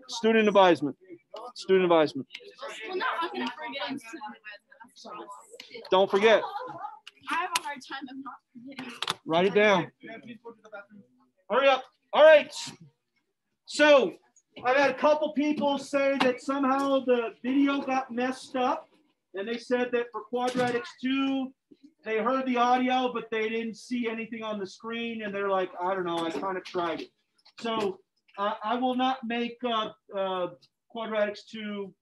Student advisement. Student advisement. Well, no, I'm going to forget. Don't forget. I have a hard time of not forgetting. Write it down. Hurry up. All right. So I've had a couple people say that somehow the video got messed up. And they said that for Quadratics 2, they heard the audio, but they didn't see anything on the screen. And they're like, I don't know, I kind of tried it. So I will not make Quadratics 2, you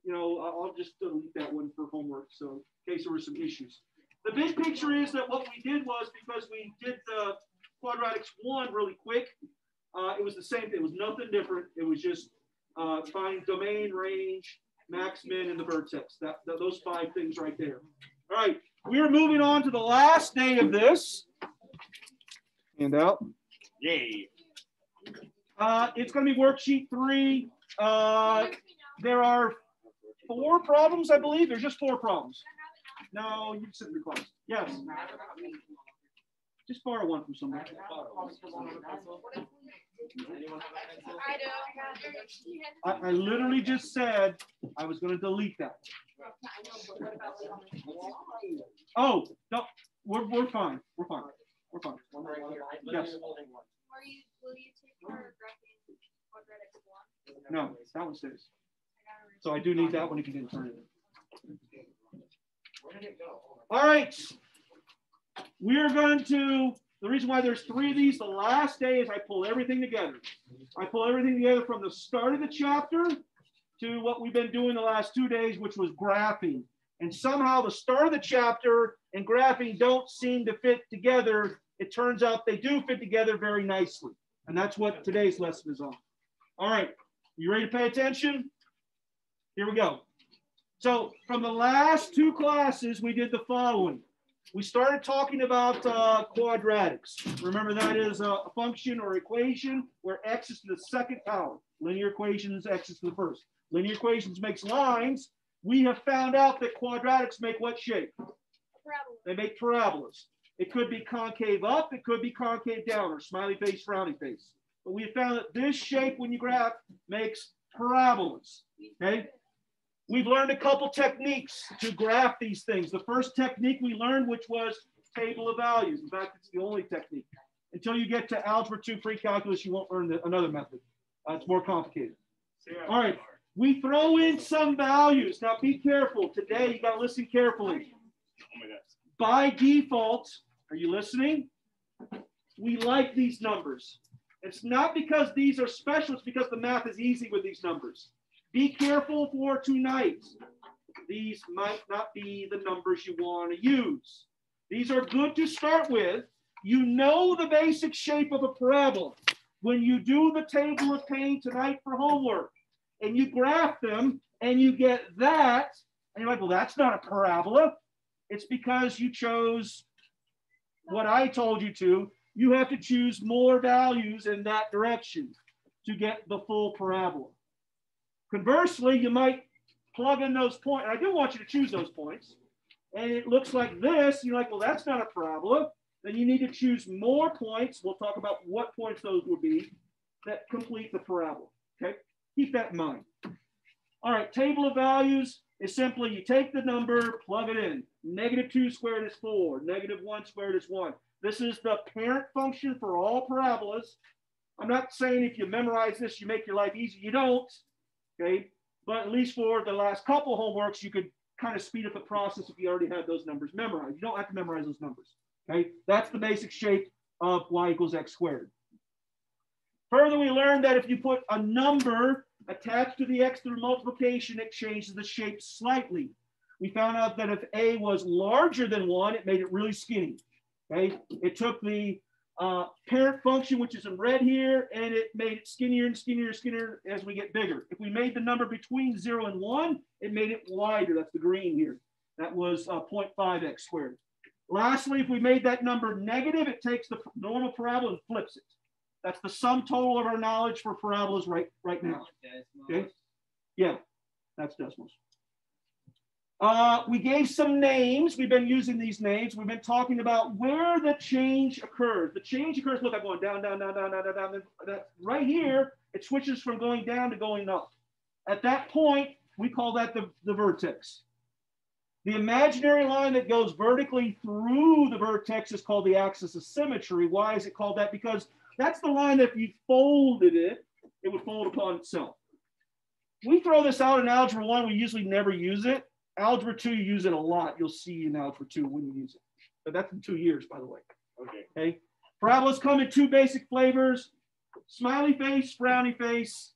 know, I'll just delete that one for homework. So in case there were some issues. The big picture is that what we did was, because we did the Quadratics 1 really quick, it was the same thing. It was nothing different. It was just find domain, range, max, min, and the vertex. Those 5 things right there. All right, we are moving on to the last day of this handout. Yay. It's going to be worksheet 3. There are 4 problems, I believe. There's just 4 problems. No, you can sit in your class. Yes. Just borrow one from somebody. I literally just said I was going to delete that. Oh, no, we're fine. We're fine. We're fine. Yes. Will you take your graphing Quadratics 1? No, that one stays. So I do need that one if you didn't turn it in. All right. We are going to, the reason why there's 3 of these, the last day is I pull everything together. I pull everything together from the start of the chapter to what we've been doing the last 2 days, which was graphing. And somehow the start of the chapter and graphing don't seem to fit together. It turns out they do fit together very nicely. And that's what today's lesson is on. All right, you ready to pay attention? Here we go. So from the last 2 classes, we did the following. We started talking about quadratics. Remember, that is a function or equation where x is to the 2nd power. Linear equations, x is to the 1st. Linear equations makes lines. We have found out that quadratics make what shape? Parabola. They make parabolas. It could be concave up, it could be concave down, or smiley face, frowny face. But we have found that this shape, when you graph, makes parabolas. Okay? We've learned a couple techniques to graph these things. The first technique we learned, which was table of values. In fact, it's the only technique. Until you get to Algebra 2 pre-calculus, you won't learn another method. It's more complicated. All right, we throw in some values. Now be careful. Today, you got to listen carefully. By default, are you listening? We like these numbers. It's not because these are special, it's because the math is easy with these numbers. Be careful for tonight. These might not be the numbers you want to use. These are good to start with. You know the basic shape of a parabola. When you do the table of pain tonight for homework, and you graph them, and you get that, and you're like, well, that's not a parabola. It's because you chose what I told you to. You have to choose more values in that direction to get the full parabola. Conversely, you might plug in those points. I do want you to choose those points. And it looks like this. You're like, well, that's not a parabola. Then you need to choose more points. We'll talk about what points those will be that complete the parabola. Okay? Keep that in mind. All right, table of values is simply you take the number, plug it in. -2 squared is 4. -1 squared is 1. This is the parent function for all parabolas. I'm not saying if you memorize this, you make your life easy. You don't. Okay, but at least for the last couple homeworks, you could kind of speed up the process if you already had those numbers memorized. You don't have to memorize those numbers. Okay, that's the basic shape of y equals x squared. Further, we learned that if you put a number attached to the x through multiplication, it changes the shape slightly. We found out that if a was larger than 1, it made it really skinny. Okay, it took the parent function, which is in red here, and it made it skinnier and skinnier and skinnier as we get bigger. If we made the number between 0 and 1, it made it wider. That's the green here. That was 0.5x squared. Lastly, if we made that number negative, it takes the normal parabola and flips it. That's the sum total of our knowledge for parabolas right now. Okay? Yeah, that's decimals. We gave some names. We've been using these names. We've been talking about where the change occurs. The change occurs, look, I'm going down, down, down, down, down, down, down. Right here, it switches from going down to going up. At that point, we call that the vertex. The imaginary line that goes vertically through the vertex is called the axis of symmetry. Why is it called that? Because that's the line that if you folded it, it would fold upon itself. We throw this out in Algebra 1. We usually never use it. Algebra 2, you use it a lot. You'll see in Algebra 2 when you use it. But that's in 2 years, by the way. Okay. Parabolas come in 2 basic flavors: smiley face, frowny face.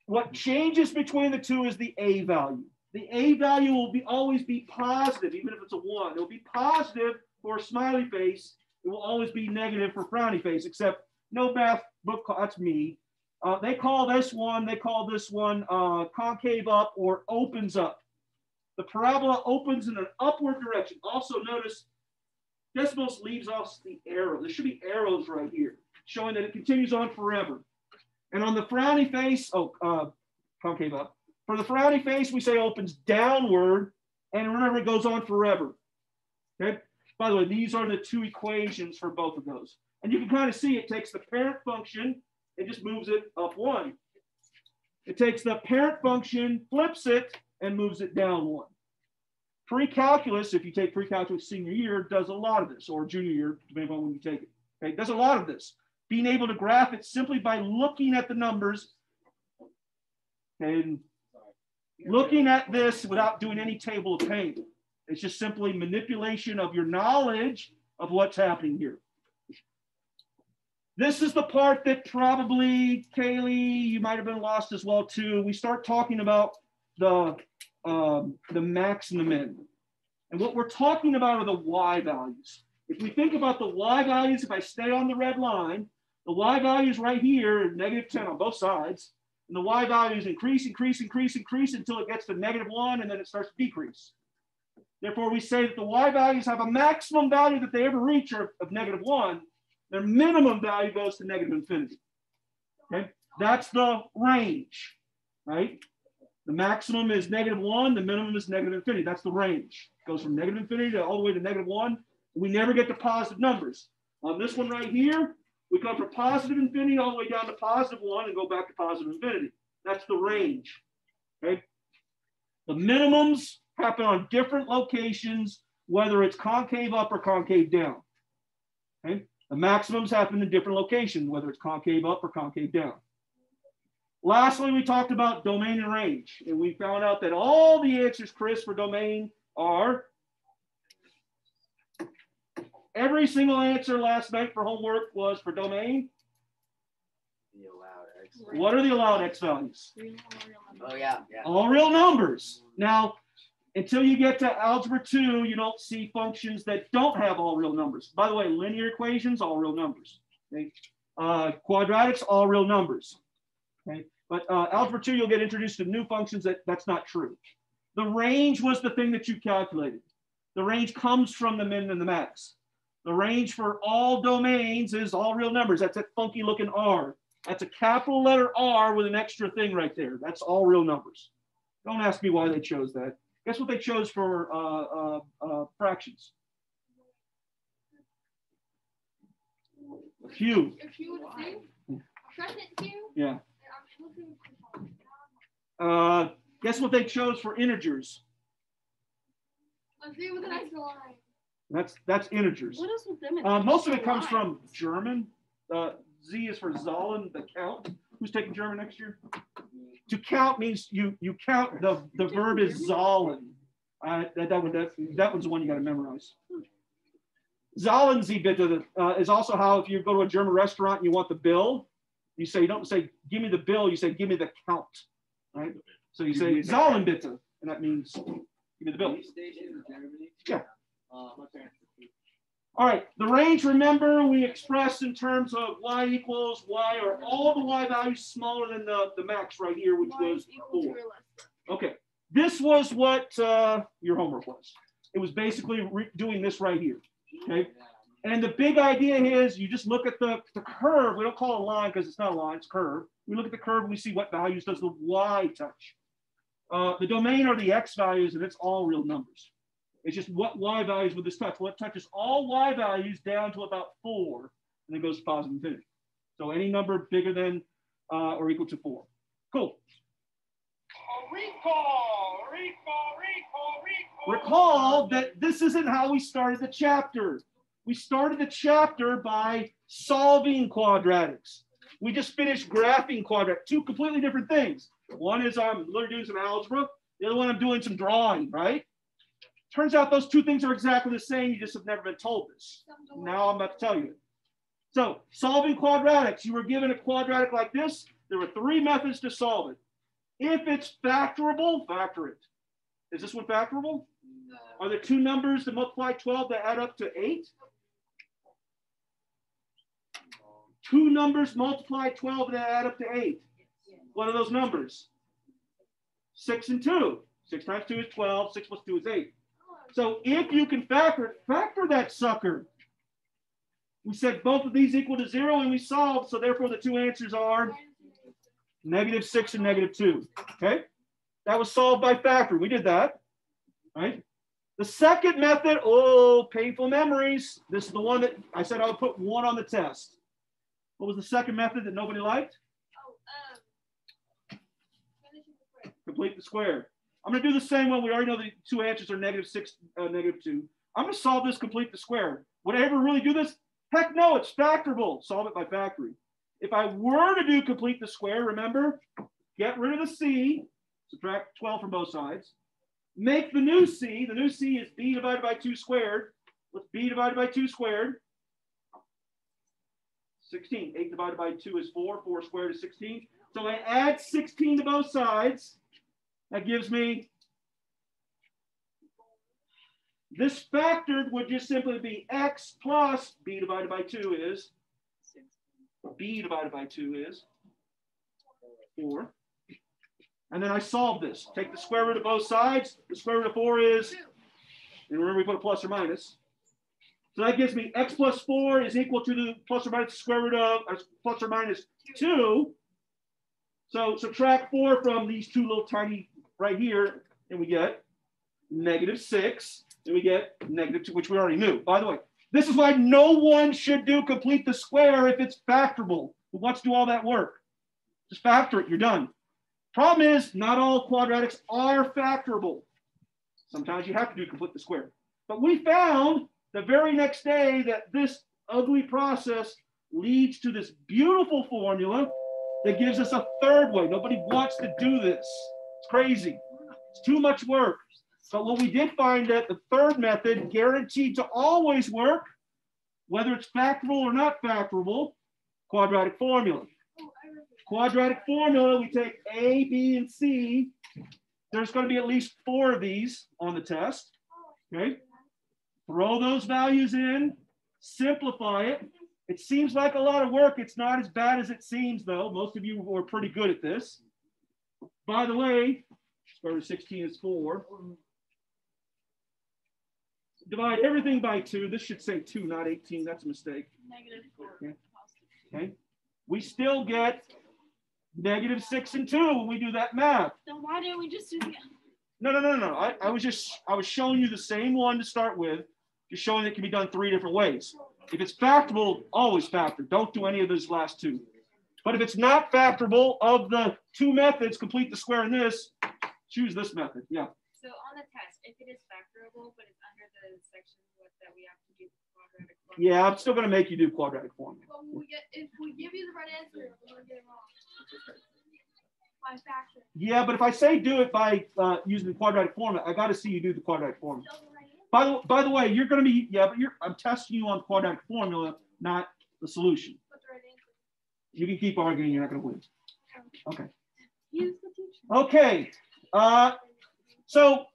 What changes between the 2 is the A value. The A value will always be positive, even if it's a 1. It will be positive for a smiley face. It will always be negative for frowny face, except no math book, that's me. They call this one concave up or opens up. The parabola opens in an upward direction. Also notice decimals leaves off the arrow. There should be arrows right here, showing that it continues on forever. And on the frowny face, concave up. For the frowny face, we say opens downward, and remember, it goes on forever. Okay. By the way, these are the 2 equations for both of those. And you can kind of see it takes the parent function and just moves it up 1. It takes the parent function, flips it, and moves it down 1. Pre-calculus, if you take pre-calculus senior year, does a lot of this, or junior year, depending on when you take it. Okay, it does a lot of this. Being able to graph it simply by looking at the numbers and looking at this without doing any table of pain. It's just simply manipulation of your knowledge of what's happening here. This is the part that probably, Kaylee, you might have been lost as well too. We start talking about the max and the min. And what we're talking about are the y values. If we think about the y values, if I stay on the red line, the y values right here are -10 on both sides. And the y values increase until it gets to -1, and then it starts to decrease. Therefore, we say that the y values have a maximum value that they ever reach of -1. Their minimum value goes to -infinity. Okay, that's the range, right? The maximum is -1, the minimum is -infinity. That's the range. It goes from -infinity to all the way to -1. We never get to positive numbers. On this one right here, we come from positive infinity all the way down to +1 and go back to positive infinity. That's the range. Okay. The minimums happen on different locations, whether it's concave up or concave down. Okay. The maximums happen in different locations, whether it's concave up or concave down. Lastly, we talked about domain and range, and we found out that all the answers, Chris, for domain are every single answer last night for homework was for domain. The allowed x. What are the allowed x values? Oh, yeah. All real numbers. Now, until you get to Algebra 2, you don't see functions that don't have all real numbers. By the way, linear equations, all real numbers. Okay? Quadratics, all real numbers. Okay? But Algebra 2, you'll get introduced to new functions that's not true. The range was the thing that you calculated. The range comes from the min and the max. The range for all domains is all real numbers. That's that funky looking R. That's a capital letter R with an extra thing right there. That's all real numbers. Don't ask me why they chose that. Guess what they chose for fractions? A cube. Yeah. Guess what they chose for integers? That's integers. What else with them? Most of it comes from German. Z is for Zahlen, the count. Who's taking German next year? To count means you count. The verb is Zahlen. That one's the one you got to memorize. Zahlen Sie bitte is also how if you go to a German restaurant and you want the bill, you don't say give me the bill, you say give me the count, right? So you say Zahlen bitte, and that means give me the bill. Yeah. All right, the range, remember, we expressed in terms of y equals y, or all the y values smaller than the max right here, which was 4. Okay, this was what your homework was. It was basically doing this right here, okay? And the big idea is you just look at the curve. We don't call it a line because it's not a line, it's a curve. We look at the curve and we see what values does the y touch. The domain are the x values, and it's all real numbers. It's just what y values would this touch? Well, it touches all y values down to about 4, and it goes to positive infinity. So any number bigger than or equal to 4. Cool. Recall that this isn't how we started the chapter. We started the chapter by solving quadratics. We just finished graphing quadratics, two completely different things. One is I'm literally doing some algebra. The other one I'm doing some drawing, right? Turns out those two things are exactly the same. You just have never been told this. Now I'm about to tell you. So solving quadratics, you were given a quadratic like this. There were 3 methods to solve it. If it's factorable, factor it. Is this one factorable? No. Are there 2 numbers that multiply 12 that add up to 8? 2 numbers multiply 12 that add up to 8. What are those numbers? 6 and 2. 6 times 2 is 12. 6 plus 2 is 8. So if you can factor that sucker. We said both of these equal to 0 and we solved. So therefore the 2 answers are -6 and -2. Okay? That was solved by factoring. We did that. Right? The second method, oh, painful memories. This is the one that I said I would put 1 on the test. What was the second method that nobody liked? Complete the square. I'm going to do the same one. We already know the 2 answers are -6, -2. I'm going to solve this complete the square. Would I ever really do this? Heck no, it's factorable. Solve it by factoring. If I were to do complete the square, remember, get rid of the c, subtract 12 from both sides. Make the new c. The new c is b divided by 2 squared. What's b divided by 2 squared? 16. 8 divided by 2 is 4. 4 squared is 16. So I add 16 to both sides. That gives me, this factored would just simply be x plus b divided by 2 is, b divided by 2 is 4. And then I solve this. Take the square root of both sides. The square root of 4 is, and remember we put a plus or minus. So that gives me x plus 4 is equal to the plus or minus square root of, plus or minus 2. So subtract 4 from these 2 little tiny right here, and we get -6, and we get -2, which we already knew. By the way, this is why no one should do complete the square if it's factorable. Who wants to do all that work? Just factor it, you're done. Problem is, not all quadratics are factorable. Sometimes you have to do complete the square. But we found the very next day that this ugly process leads to this beautiful formula that gives us a third way. Nobody wants to do this. It's crazy. It's too much work. But what we did find that the third method guaranteed to always work, whether it's factorable or not factorable, quadratic formula. Quadratic formula, we take A, B, and C. There's going to be at least 4 of these on the test. Okay? Throw those values in, simplify it. It seems like a lot of work. It's not as bad as it seems, though. Most of you are pretty good at this. By the way, square root of 16 is 4. Divide everything by 2. This should say 2, not 18. That's a mistake. -4. Okay. Okay. We still get -6 and 2 when we do that math. Then why didn't we just do that? No. I was showing you the same one to start with, just showing it can be done 3 different ways. If it's factorable, always factor. Don't do any of those last 2. But if it's not factorable, of the 2 methods, complete the square in this, choose this method. Yeah. So on the test, if it is factorable, but it's under the section that we have to do quadratic formula. Yeah, I'm still going to make you do quadratic formula. Well, if we give you the right answer, we're going to get it wrong. By factor. Yeah, but if I say do it by using the quadratic formula, I got to see you do the quadratic formula. By the way, you're going to be, but I'm testing you on quadratic formula, not the solution. What's the right answer? You can keep arguing, you're not going to win. Okay. Use the teacher. Okay. So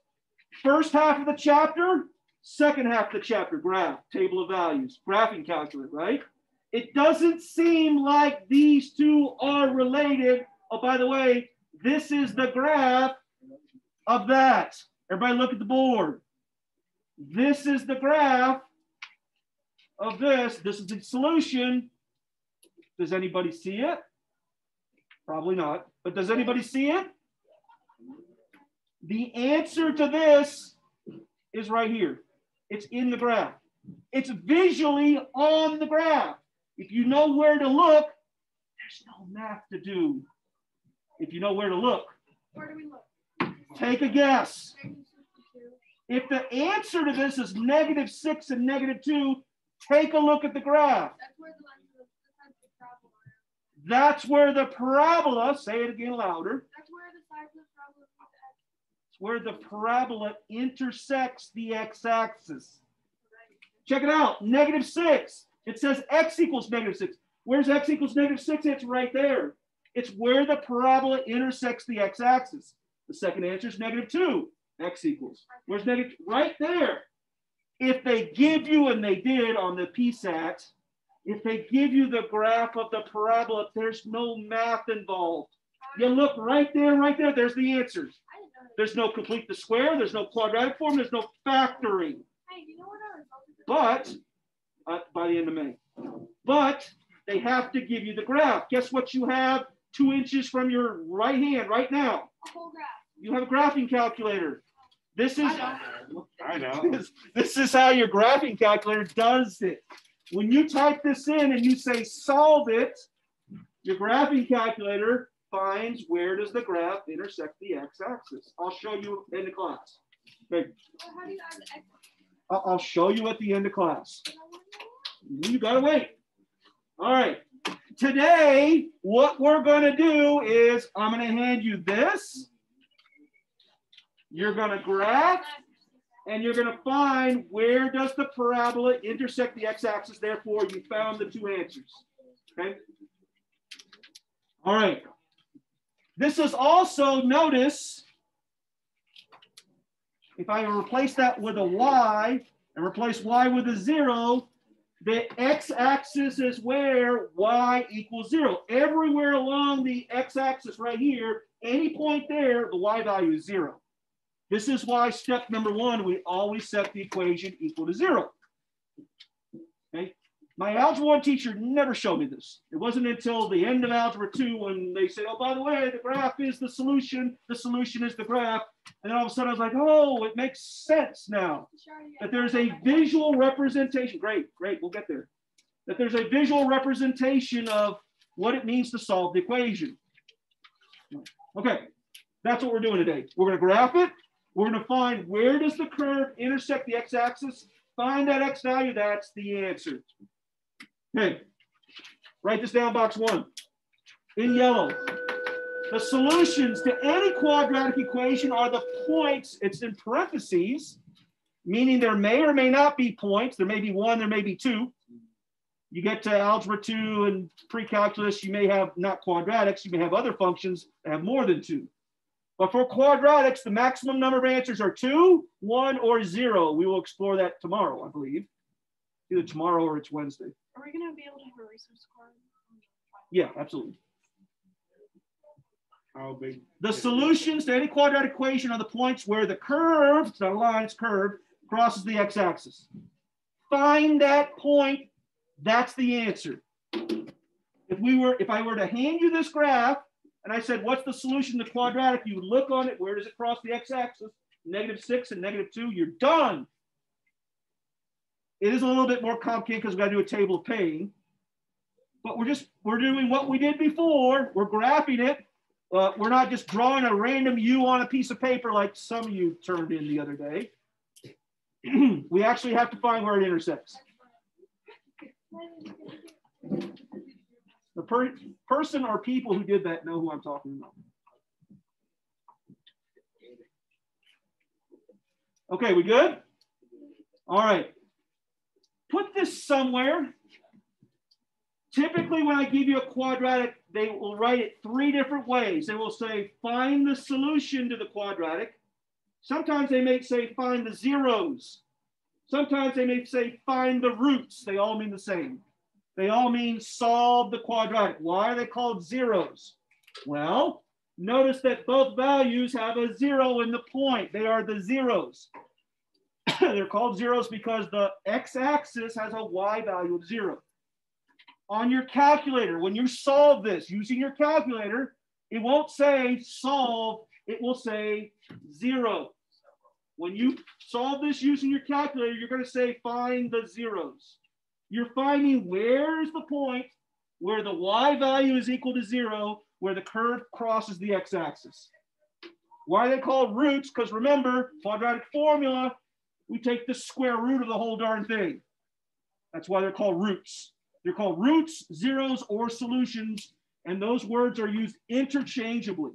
first half of the chapter, second half of the chapter, graph, table of values, graphing calculator, right? It doesn't seem like these 2 are related. Oh, by the way, this is the graph of that. Everybody look at the board. This is the graph of this. This is the solution. Does anybody see it? Probably not. But does anybody see it? The answer to this is right here. It's in the graph. It's visually on the graph. If you know where to look, there's no math to do if you know where to look. Where do we look? Take a guess. -62. If the answer to this is -6 and -2, take a look at the graph. That's where the lines of the parabola are. That's where the parabola, say it again louder. That's where the sides of the parabola meet the x. It's where the parabola intersects the x-axis. Check it out, -6. It says x equals -6. Where's x equals -6? It's right there. It's where the parabola intersects the x-axis. The second answer is -2. X equals. Where's negative? Right there. If they give you, and they did on the PSAT, if they give you the graph of the parabola, there's no math involved. You look right there, there's the answers. There's no complete the square, there's no quadratic form, there's no factoring. Hey, do you know what our result is? But, by the end of May. But they have to give you the graph. Guess what you have 2 inches from your right hand right now? A whole graph. You have a graphing calculator. This is, I know. this is how your graphing calculator does it. When you type this in and you say solve it, your graphing calculator finds where does the graph intersect the x-axis. I'll show you in the class. Okay. Well, how do you add the x? I'll show you at the end of class. You gotta wait. All right. Today, what we're gonna do is I'm gonna hand you this. You're gonna graph, and you're gonna find where does the parabola intersect the x-axis. Therefore, you found the 2 answers. Okay. All right. This is also, notice, if I replace that with a y and replace y with a 0, the x-axis is where y equals 0. Everywhere along the x-axis right here, any point there, the y value is 0. This is why step number 1, we always set the equation equal to 0. Okay. My Algebra 1 teacher never showed me this. It wasn't until the end of Algebra 2 when they said, oh, by the way, the graph is the solution is the graph. And then all of a sudden I was like, oh, it makes sense now. That there's a visual representation. Great, we'll get there. That there's a visual representation of what it means to solve the equation. Okay, that's what we're doing today. We're going to graph it. We're going to find where does the curve intersect the x-axis. Find that x value, that's the answer. Okay, write this down, box 1. In yellow, the solutions to any quadratic equation are the points, it's in parentheses, meaning there may or may not be points. There may be 1, there may be 2. You get to Algebra 2 and pre-calculus, you may have not quadratics, you may have other functions that have more than 2. But for quadratics, the maximum number of answers are 2, 1, or 0. We will explore that tomorrow, I believe. Either tomorrow or it's Wednesday. Are we going to be able to have a resource card? Yeah, absolutely. How big? The solutions to any quadratic equation are the points where the curve, it's not a line, it's curved, crosses the x-axis. Find that point, that's the answer. If I were to hand you this graph, and I said, what's the solution to quadratic? You would look on it, where does it cross the x-axis? -6 and -2, you're done. It is a little bit more complicated because we got to do a table of pain. But we're doing what we did before. We're graphing it. We're not just drawing a random U on a piece of paper like some of you turned in the other day. We actually have to find where it intersects. The person or people who did that know who I'm talking about. Okay, we good? All right. Put this somewhere. Typically, when I give you a quadratic, they will write it 3 different ways. They will say, find the solution to the quadratic. Sometimes they may say, find the zeros. Sometimes they may say, find the roots. They all mean the same. They all mean solve the quadratic. Why are they called zeros? Well, notice that both values have a 0 in the point. They are the zeros. They're called zeros because the x-axis has a y value of 0. On your calculator, when you solve this using your calculator, it won't say solve, it will say 0. When you solve this using your calculator, you're going to say find the zeros. You're finding where's the point where the y value is equal to 0, where the curve crosses the x-axis. Why are they called roots? Because remember, quadratic formula, we take the square root of the whole darn thing. That's why they're called roots. They're called roots, zeros, or solutions, and those words are used interchangeably.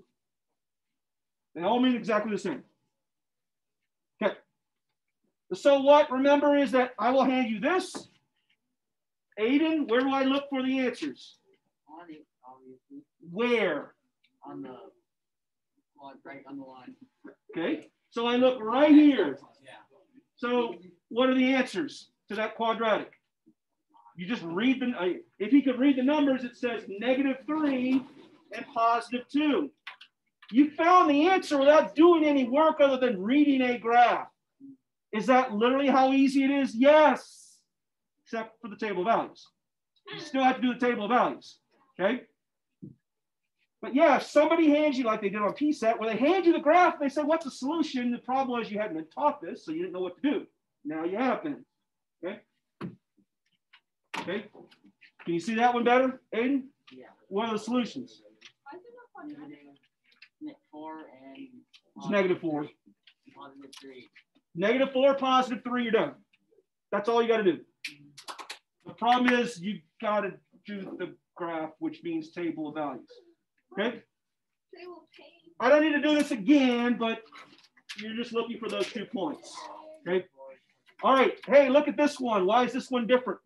They all mean exactly the same. Okay. The so what, remember, is that I will hand you this. Aiden, where do I look for the answers? On it, obviously. Where? On the, right on the line. Okay, so I look right here. Yeah. So what are the answers to that quadratic? You just read them. If you could read the numbers, it says -3 and +2. You found the answer without doing any work other than reading a graph. Is that literally how easy it is? Yes, except for the table of values. You still have to do the table of values, okay? But yeah, if somebody hands you, like they did on PSET, where they hand you the graph, and they say, what's the solution? The problem was you hadn't been taught this, so you didn't know what to do. Now you have been, okay? Okay, can you see that one better, Aiden? Yeah. What are the solutions? -4 and It's -4. +3. -4, +3, you're done. That's all you got to do. The problem is you got to do the graph, which means table of values. Okay? I don't need to do this again, but you're just looking for those 2 points. Okay? All right. Hey, look at this one. Why is this one different?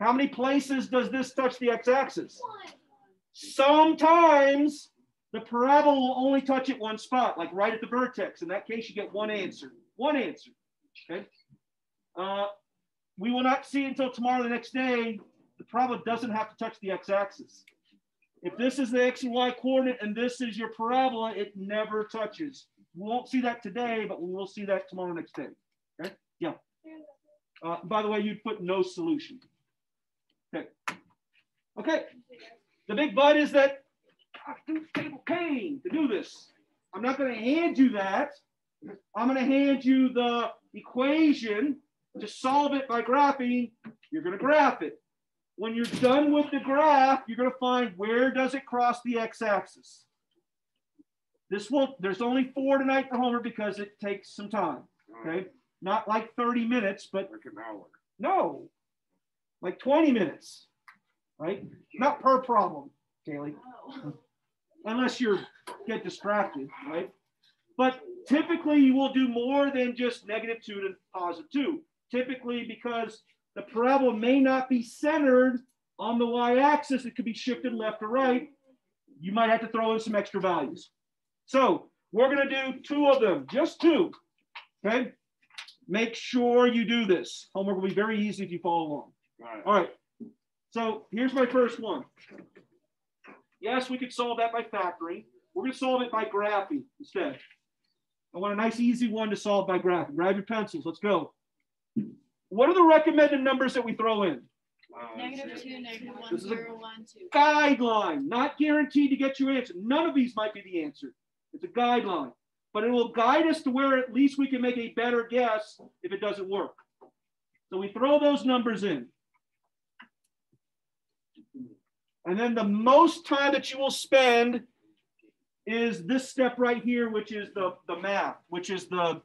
How many places does this touch the x-axis? Sometimes the parabola will only touch at one spot, like right at the vertex. In that case, you get one answer. One answer. Okay. We will not see until tomorrow, the next day. The parabola doesn't have to touch the x-axis. If this is the x and y coordinate and this is your parabola, it never touches. We won't see that today, but we will see that tomorrow, next day. Okay. Yeah. By the way, you'd put no solution. Okay. Okay. The big but is that I have to do table K to do this. I'm not going to hand you that. I'm going to hand you the equation to solve it by graphing. You're going to graph it. When you're done with the graph, you're going to find where does it cross the x-axis. There's only 4 tonight for homework because it takes some time. Okay. Not like 30 minutes, but like an hour. No, like 20 minutes, right? Not per problem, Kaylee, unless you get distracted, right? But typically you will do more than just -2 to +2. Typically, because the parabola may not be centered on the y-axis, it could be shifted left or right. You might have to throw in some extra values. So we're going to do 2 of them, just 2, okay? Make sure you do this. Homework will be very easy if you follow along. All right. So here's my first one. Yes, we could solve that by factoring. We're going to solve it by graphing instead. I want a nice, easy one to solve by graphing. Grab your pencils. Let's go. What are the recommended numbers that we throw in? -2, -1, This is a 0, 1, 2. guideline, not guaranteed to get you an answer. None of these might be the answer. It's a guideline. But it will guide us to where at least we can make a better guess if it doesn't work. So we throw those numbers in. And then the most time that you will spend is this step right here, which is the math, which is the,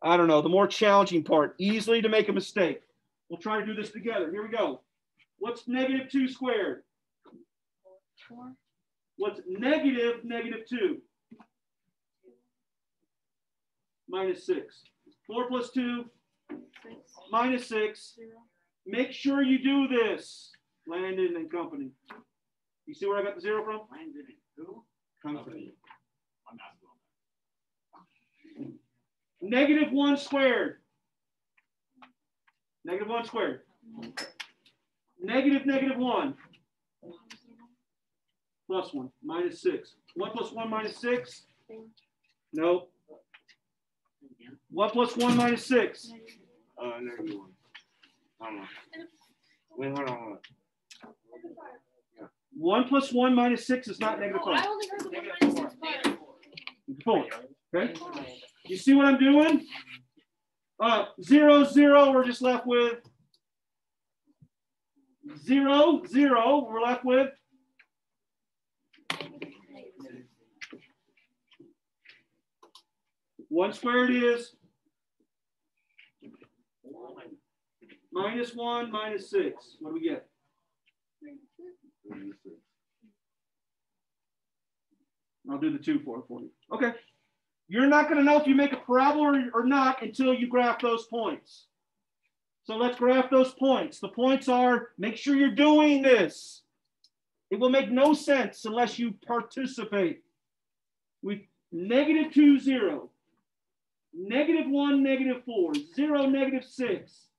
I don't know, the more challenging part, easily to make a mistake. We'll try to do this together. Here we go. What's -2 squared? 4. What's -2? -6. 4 + 2, 6. -6. 0. Make sure you do this, Landon and company. You see where I got the 0 from? Landon and who? Company. -1 squared. -1 squared. -1. +1. -6. 1 + 1 -6. 4. No. 1 + 1 -6. -1. Hold on. Wait, hold on. 1 + 1 -6 is not -5. I only heard the one -6 part. 4. Okay. You see what I'm doing? 0, 0. We're just left with 0, 0. We're left with 1 squared is -1 minus 6. What do we get? I'll do the 2 for you. Okay. You're not going to know if you make a parabola or not until you graph those points. So let's graph those points. The points are, make sure you're doing this. It will make no sense unless you participate. We -2, 0. -1, -4. 0, -6.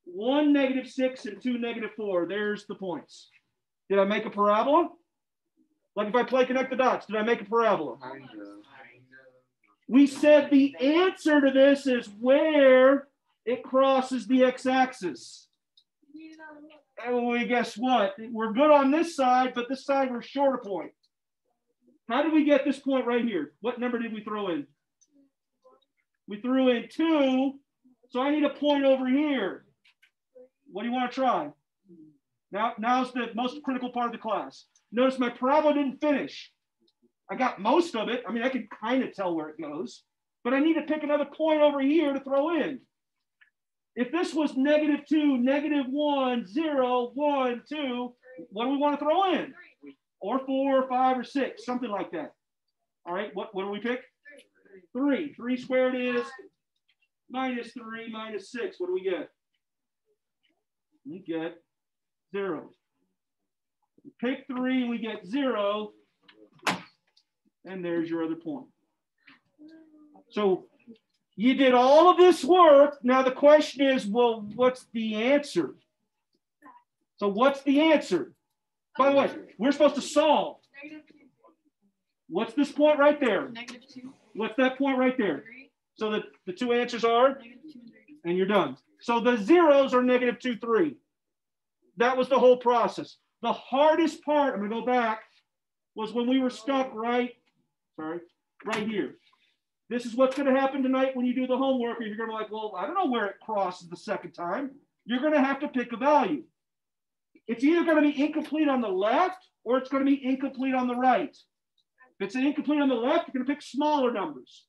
1, -6, and 2, -4. There's the points. Did I make a parabola? Like if I play connect the dots, did I make a parabola? We said the answer to this is where it crosses the x-axis. And we guess what? We're good on this side, but this side we're short a point. How did we get this point right here? What number did we throw in? We threw in 2, so I need a point over here. What do you want to try? Now's the most critical part of the class. Notice my parabola didn't finish. I got most of it. I mean, I can kind of tell where it goes, but I need to pick another point over here to throw in. If this was -2, -1, 0, 1, 2, what do we want to throw in? Or 4, 5, or 6, something like that. All right, what do we pick? 3. 3 squared is -3 minus 6. What do we get? We get 0. We pick 3, we get 0. And there's your other point. So you did all of this work. Now the question is, well, what's the answer? So what's the answer? By the way, we're supposed to solve. What's this point right there? -2. What's that point right there? 3. So the two answers are, -2 and 3. and you're done. So the zeros are -2, 3. That was the whole process. The hardest part, I'm going to go back, was when we were stuck right here. This is what's going to happen tonight when you do the homework. And you're going to be like, well, I don't know where it crosses the second time. You're going to have to pick a value. It's either going to be incomplete on the left or it's going to be incomplete on the right. If it's incomplete on the left, you're going to pick smaller numbers.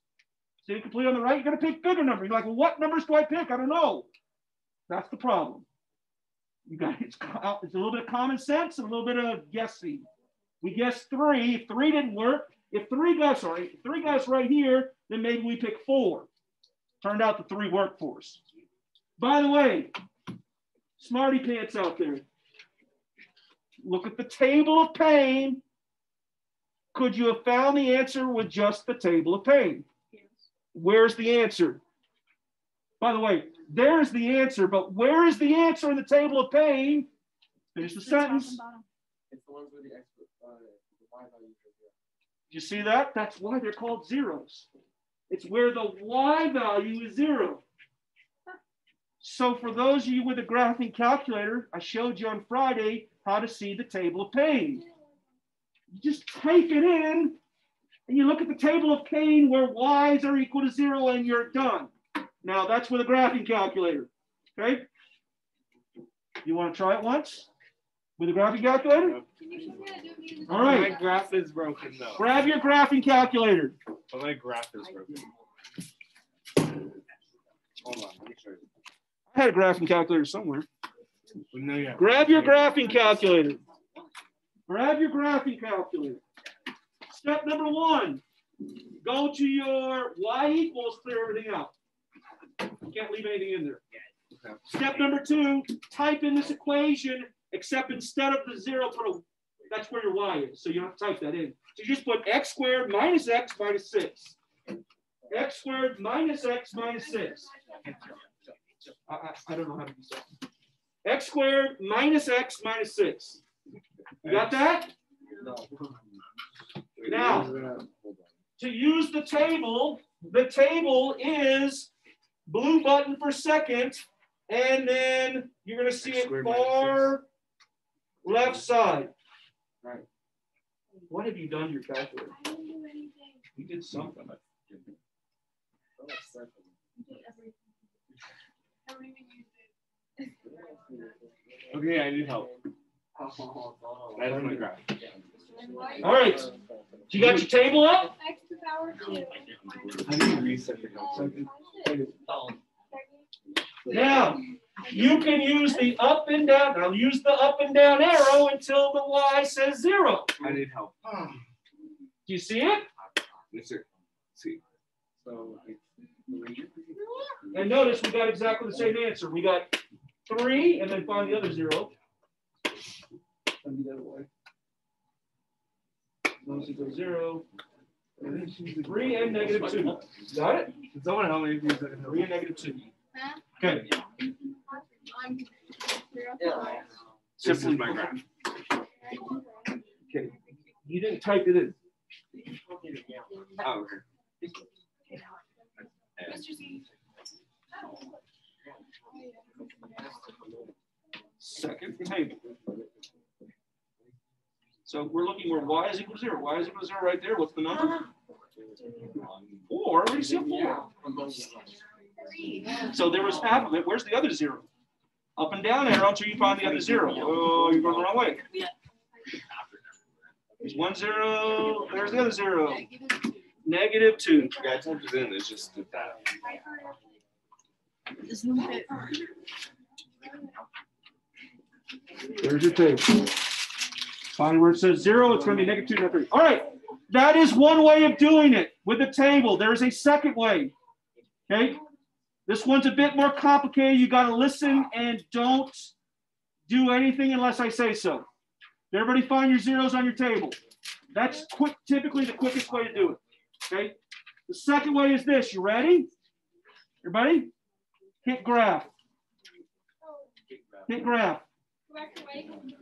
If it's incomplete on the right, you're going to pick bigger numbers. You're like, well, what numbers do I pick? I don't know. That's the problem. You guys, it's a little bit of common sense and a little bit of guessing. We guessed 3. If 3 didn't work, if 3 got us right here, then maybe we pick 4. Turned out the 3 worked for us. By the way, smarty pants out there, look at the table of pain. Could you have found the answer with just the table of pain? Yes. Where's the answer? By the way, there's the answer, but where is the answer in the table of pain? Finish the sentence. It's the ones with the y value. You see that? That's why they're called zeros. It's where the y value is 0. So for those of you with a graphing calculator, I showed you on Friday how to see the table of pain. You just type it in and you look at the table of pain where y's are equal to 0 and you're done. Now that's with a graphing calculator, okay? You want to try it once with a graphing calculator? All right. My graph is broken though. Grab your graphing calculator. But my graph is broken. Hold on, let me show you. I had a graphing calculator somewhere. No, yeah. Grab your graphing calculator. Grab your graphing calculator. Step number 1, go to your y equals, clear everything out. You can't leave anything in there. Okay. Step number 2, type in this equation, except instead of the 0, that's where your y is. So you don't have to type that in. So you just put x squared minus x minus 6. X squared minus x minus 6. I don't know how to do that. X squared minus x minus 6. You got that? No. Now, to use the table is blue button for second, and then you're going to see it far left side. Right. What have you done to your calculator? I didn't do anything. You did something. You did everything. I don't even use it. Okay, I need help. That is my graph. All right. You got your table up? X to the power 2. I need to reset the calculator. Now, you can use the up and down. Now, use the up and down arrow until the y says 0. I need help. Do you see it? Yes, sir. See. So And notice we got exactly the same answer. We got 3 and then find the other 0. And the other way. Notice it goes 0. 3 and -2. Got it? Can someone help me? 3 and -2. Okay. This is my graph. Okay. You didn't type it in. Oh, okay. Second table. So we're looking where y is equal to 0. Y is equal to 0 right there. What's the number? 4. Where do you see a 4? So there was half of it. Where's the other 0? Up and down arrow until you find the other 0. Oh, you're going the wrong way. There's 1 0. There's the other 0. -2. Yeah, I typed it in. It's just did that. There's your table. Find where it says 0. It's going to be -2, not 3. All right. That is one way of doing it with the table. There is a second way. Okay. This one's a bit more complicated. You got to listen and don't do anything unless I say so. Everybody find your zeros on your table. That's typically the quickest way to do it. Okay. The second way is this. You ready? Everybody? Hit graph. Hit graph.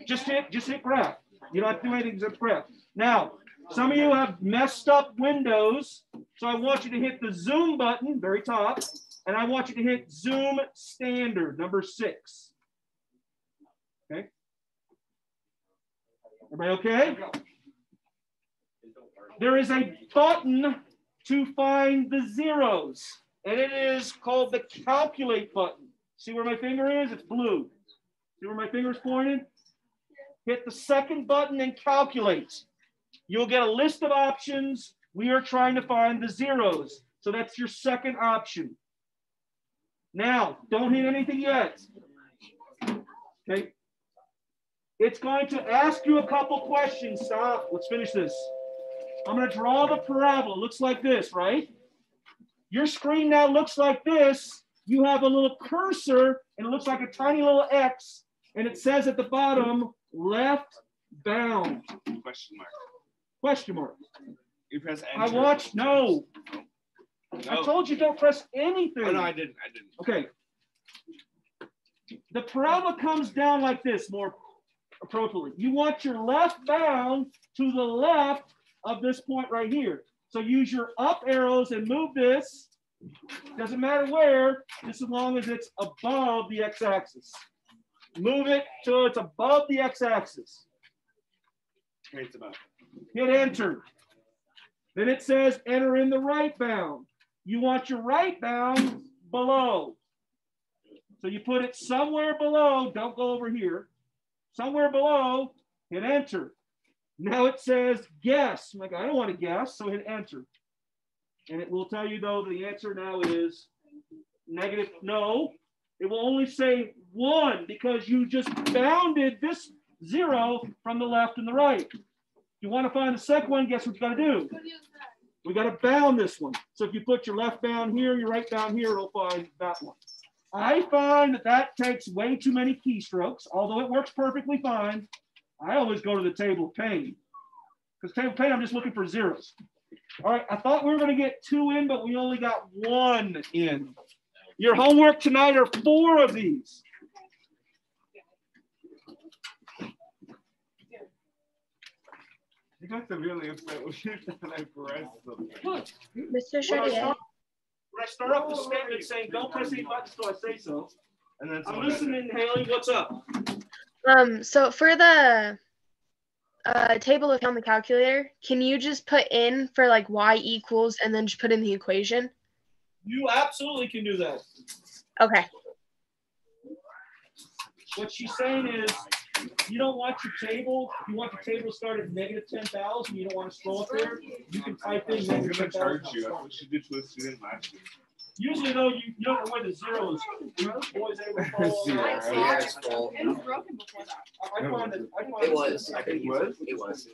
Just hit graph. You don't have to do anything except graph. Now, some of you have messed up windows, so I want you to hit the zoom button, very top, and I want you to hit zoom standard, number 6. Okay? Everybody okay? There is a button to find the zeros, and it is called the calculate button. See where my finger is? It's blue. See where my finger is pointed? Hit the second button and calculate. You'll get a list of options. We are trying to find the zeros. So that's your second option. Now, don't hit anything yet. Okay. It's going to ask you a couple questions. Stop. Let's finish this. I'm going to draw the parabola. It looks like this, right? Your screen now looks like this. You have a little cursor, and it looks like a tiny little X, and it says at the bottom, left bound. Question mark. Question mark. You press enter. I watched, no. No. I told you don't press anything. Oh, no, I didn't. Okay. The parabola comes down like this more appropriately. You want your left bound to the left of this point right here. So use your up arrows and move this. Doesn't matter where, just as long as it's above the x-axis. Move it till it's above the x-axis. Okay, it's about. Hit enter. Then it says enter in the right bound. You want your right bound below. So you put it somewhere below. Don't go over here. Somewhere below, hit enter. Now it says guess. I'm like, I don't want to guess, so hit enter. And it will tell you, though, the answer now is negative. No, it will only say 1 because you just bounded this 0 from the left and the right. If you want to find the second one, guess what you got to do? We got to bound this one. So if you put your left bound here, your right bound here, it'll find that one. I find that that takes way too many keystrokes, although it works perfectly fine. I always go to the table of pain. Because table of pain, I'm just looking for zeros. All right, I thought we were going to get 2 in, but we only got 1 in. Your homework tonight are 4 of these. You got to really upset with you that I pressed them. Look, Mr. Chartier. when I start off the statement saying, don't press any buttons until I say so. And then I'm listening, Haley. What's up? So for the table on the calculator, can you just put in for like y equals and then just put in the equation? You absolutely can do that. Okay. what she's saying is, you don't want your table. You want the table to start at negative 10,000. You don't want to scroll up there. You can type in I'm negative gonna charge 10,000. you. That's what she did to a student last year. Usually, though, you don't know where the zero is. You boys able to follow Zero. along? Yeah, it's full. It was broken before that. I find it. It was. It was? It was.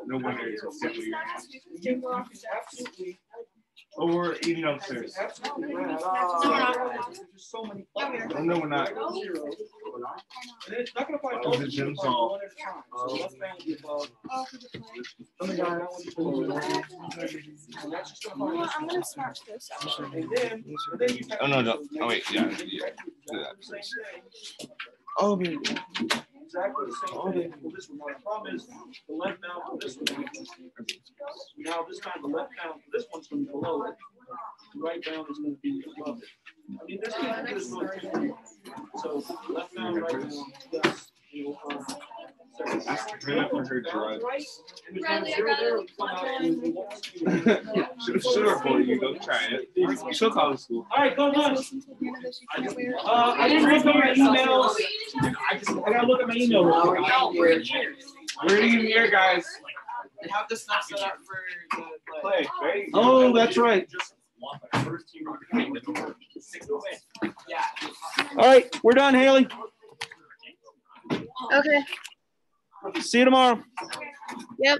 No wonder it's simply Absolutely. Oh, we're eating upstairs. Absolutely. There's just so many. Oh, no, we're not. And it's not going to find Oh, both the of gym them song. one at a time. So left bound will be above. And that's just gonna find this I'm one. gonna start this out. And then you have Oh, no, no. Oh, wait, yeah. Exactly the same thing. Oh, baby. Exactly the same thing for this one. Now, the problem is the left bound for this one. Now this time the left bound for this one's going to be below it. The right bound is going to be above it. I mean, there's people do this really quickly. So left bound, right bound, yes. Ask her for her drive. Sure, boy, you go try it. She'll call the school. All right, go lunch. I didn't look at my emails. I gotta look at my email. real quick. We're eating here, guys. They have the stuff set up for the Play. Right? Oh, that's right. Yeah. All right, we're done, Haley. Okay. See you tomorrow. Yep.